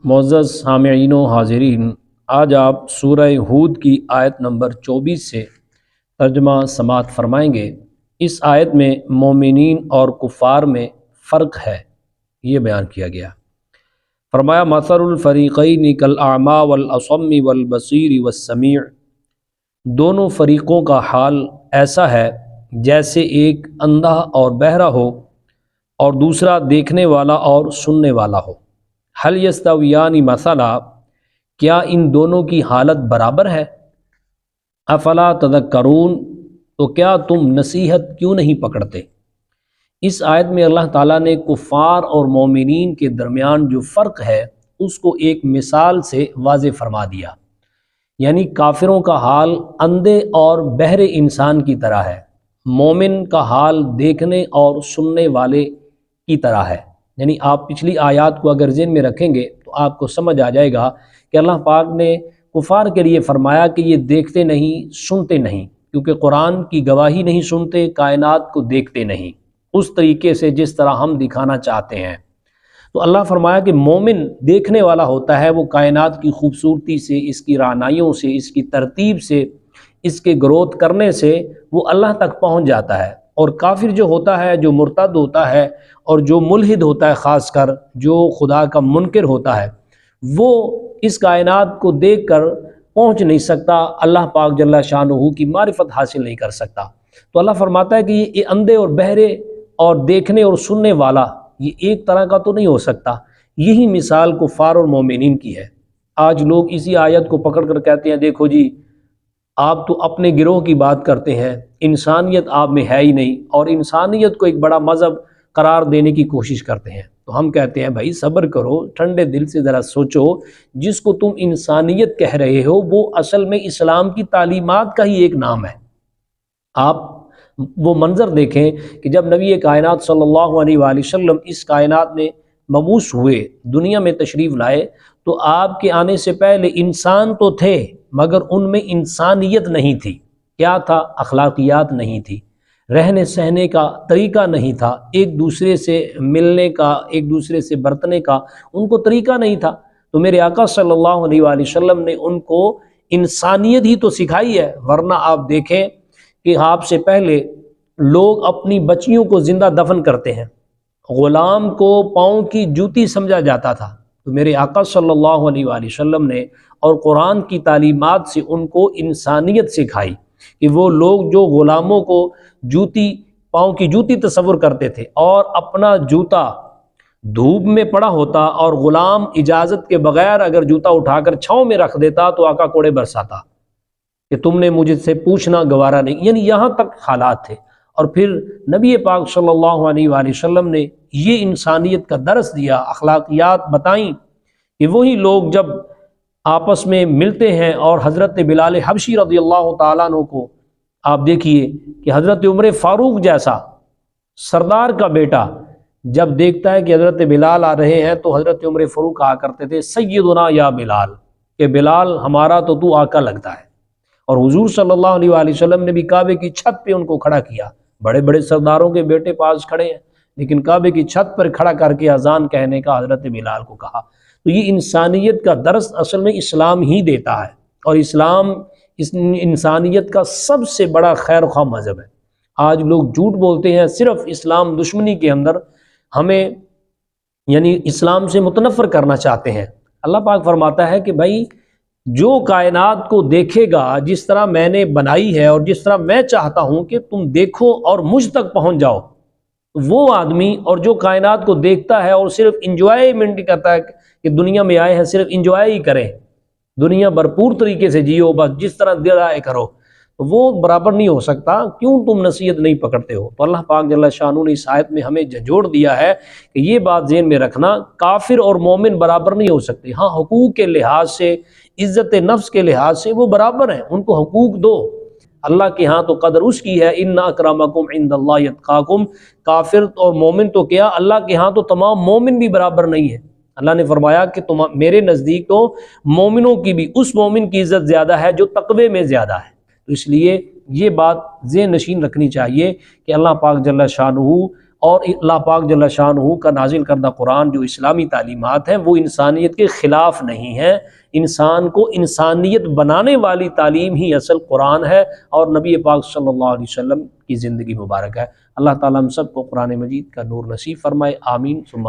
معزز سامعین و حاضرین، آج آپ سورہ ہود کی آیت نمبر 24 سے ترجمہ سماعت فرمائیں گے۔ اس آیت میں مومنین اور کفار میں فرق ہے، یہ بیان کیا گیا۔ فرمایا مثل الفریقین کالاعمیٰ والاصم والبصیر والسمیع، دونوں فریقوں کا حال ایسا ہے جیسے ایک اندھا اور بہرا ہو اور دوسرا دیکھنے والا اور سننے والا ہو۔ حل یستویان مثلا، کیا ان دونوں کی حالت برابر ہے؟ افلا تذکرون، تو کیا تم نصیحت کیوں نہیں پکڑتے؟ اس آیت میں اللہ تعالیٰ نے کفار اور مومنین کے درمیان جو فرق ہے اس کو ایک مثال سے واضح فرما دیا۔ یعنی کافروں کا حال اندھے اور بہرے انسان کی طرح ہے، مومن کا حال دیکھنے اور سننے والے کی طرح ہے۔ یعنی آپ پچھلی آیات کو اگر ذہن میں رکھیں گے تو آپ کو سمجھ آ جائے گا کہ اللہ پاک نے کفار کے لیے فرمایا کہ یہ دیکھتے نہیں، سنتے نہیں، کیونکہ قرآن کی گواہی نہیں سنتے، کائنات کو دیکھتے نہیں اس طریقے سے جس طرح ہم دکھانا چاہتے ہیں۔ تو اللہ فرمایا کہ مومن دیکھنے والا ہوتا ہے، وہ کائنات کی خوبصورتی سے، اس کی رعنائیوں سے، اس کی ترتیب سے، اس کے گروتھ کرنے سے وہ اللہ تک پہنچ جاتا ہے۔ اور کافر جو ہوتا ہے، جو مرتد ہوتا ہے اور جو ملحد ہوتا ہے، خاص کر جو خدا کا منکر ہوتا ہے، وہ اس کائنات کو دیکھ کر پہنچ نہیں سکتا، اللہ پاک جل شانہ کی معرفت حاصل نہیں کر سکتا۔ تو اللہ فرماتا ہے کہ یہ اندھے اور بہرے اور دیکھنے اور سننے والا یہ ایک طرح کا تو نہیں ہو سکتا۔ یہی مثال کفار اور مومنین کی ہے۔ آج لوگ اسی آیت کو پکڑ کر کہتے ہیں دیکھو جی، آپ تو اپنے گروہ کی بات کرتے ہیں، انسانیت آپ میں ہے ہی نہیں، اور انسانیت کو ایک بڑا مذہب قرار دینے کی کوشش کرتے ہیں۔ تو ہم کہتے ہیں بھائی صبر کرو، ٹھنڈے دل سے ذرا سوچو، جس کو تم انسانیت کہہ رہے ہو وہ اصل میں اسلام کی تعلیمات کا ہی ایک نام ہے۔ آپ وہ منظر دیکھیں کہ جب نبی کائنات صلی اللہ علیہ وآلہ وسلم اس کائنات میں مبعوث ہوئے، دنیا میں تشریف لائے، تو آپ کے آنے سے پہلے انسان تو تھے مگر ان میں انسانیت نہیں تھی۔ کیا تھا؟ اخلاقیات نہیں تھی، رہنے سہنے کا طریقہ نہیں تھا، ایک دوسرے سے ملنے کا، ایک دوسرے سے برتنے کا ان کو طریقہ نہیں تھا۔ تو میرے آقا صلی اللہ علیہ وآلہ وسلم نے ان کو انسانیت ہی تو سکھائی ہے، ورنہ آپ دیکھیں کہ آپ سے پہلے لوگ اپنی بچیوں کو زندہ دفن کرتے ہیں، غلام کو پاؤں کی جوتی سمجھا جاتا تھا۔ تو میرے آقا صلی اللہ علیہ وآلہ وسلم نے اور قرآن کی تعلیمات سے ان کو انسانیت سکھائی کہ وہ لوگ جو غلاموں کو جوتی، پاؤں کی جوتی تصور کرتے تھے اور اپنا جوتا دھوپ میں پڑا ہوتا اور غلام اجازت کے بغیر اگر جوتا اٹھا کر چھاؤں میں رکھ دیتا تو آقا کوڑے برساتا کہ تم نے مجھ سے پوچھنا گوارا نہیں۔ یعنی یہاں تک حالات تھے۔ اور پھر نبی پاک صلی اللہ علیہ وآلہ وسلم نے یہ انسانیت کا درس دیا، اخلاقیات بتائیں کہ وہی لوگ جب آپس میں ملتے ہیں، اور حضرت بلال حبشی رضی اللہ تعالیٰ عنہ کو آپ دیکھیے کہ حضرت عمر فاروق جیسا سردار کا بیٹا جب دیکھتا ہے کہ حضرت بلال آ رہے ہیں تو حضرت عمر فاروق کہا کرتے تھے سیدنا یا بلال، کہ بلال ہمارا تو آقا لگتا ہے۔ اور حضور صلی اللہ علیہ وآلہ وسلم نے بھی کعبے کی چھت پہ ان کو کھڑا کیا۔ بڑے بڑے سرداروں کے بیٹے پاس کھڑے ہیں لیکن کعبے کی چھت پر کھڑا کر کے اذان کہنے کا حضرت بلال کو کہا۔ تو یہ انسانیت کا درس اصل میں اسلام ہی دیتا ہے، اور اسلام اس انسانیت کا سب سے بڑا خیر خواہ مذہب ہے۔ آج لوگ جھوٹ بولتے ہیں صرف اسلام دشمنی کے اندر، ہمیں یعنی اسلام سے متنفر کرنا چاہتے ہیں۔ اللہ پاک فرماتا ہے کہ بھائی جو کائنات کو دیکھے گا جس طرح میں نے بنائی ہے اور جس طرح میں چاہتا ہوں کہ تم دیکھو اور مجھ تک پہنچ جاؤ، وہ آدمی اور جو کائنات کو دیکھتا ہے اور صرف انجوائمنٹ کرتا ہے کہ دنیا میں آئے ہیں صرف انجوائے ہی کریں، دنیا بھرپور طریقے سے جیو، بس جس طرح دل آئے کرو، تو وہ برابر نہیں ہو سکتا۔ کیوں تم نصیحت نہیں پکڑتے ہو؟ تو اللہ پاک جل شانہ نے اس آیت میں ہمیں جھنجھوڑ دیا ہے کہ یہ بات ذہن میں رکھنا، کافر اور مومن برابر نہیں ہو سکتے۔ ہاں حقوق کے لحاظ سے، عزت نفس کے لحاظ سے وہ برابر ہیں، ان کو حقوق دو۔ اللہ کے ہاں تو قدر اس کی ہے، ان اکرمکم عند اللہ اتقاکم۔ کافر اور مومن تو کیا، اللہ کے ہاں تو تمام مومن بھی برابر نہیں ہے۔ اللہ نے فرمایا کہ میرے نزدیک تو مومنوں کی بھی اس مومن کی عزت زیادہ ہے جو تقوی میں زیادہ ہے۔ تو اس لیے یہ بات ذہن نشین رکھنی چاہیے کہ اللہ پاک جل شانہ اور اللہ پاک جل شانہ کا نازل کردہ قرآن جو اسلامی تعلیمات ہیں وہ انسانیت کے خلاف نہیں ہیں، انسان کو انسانیت بنانے والی تعلیم ہی اصل قرآن ہے اور نبی پاک صلی اللہ علیہ وسلم کی زندگی مبارک ہے۔ اللہ تعالیٰ ہم سب کو قرآن مجید کا نور نصیب فرمائے، آمین ثم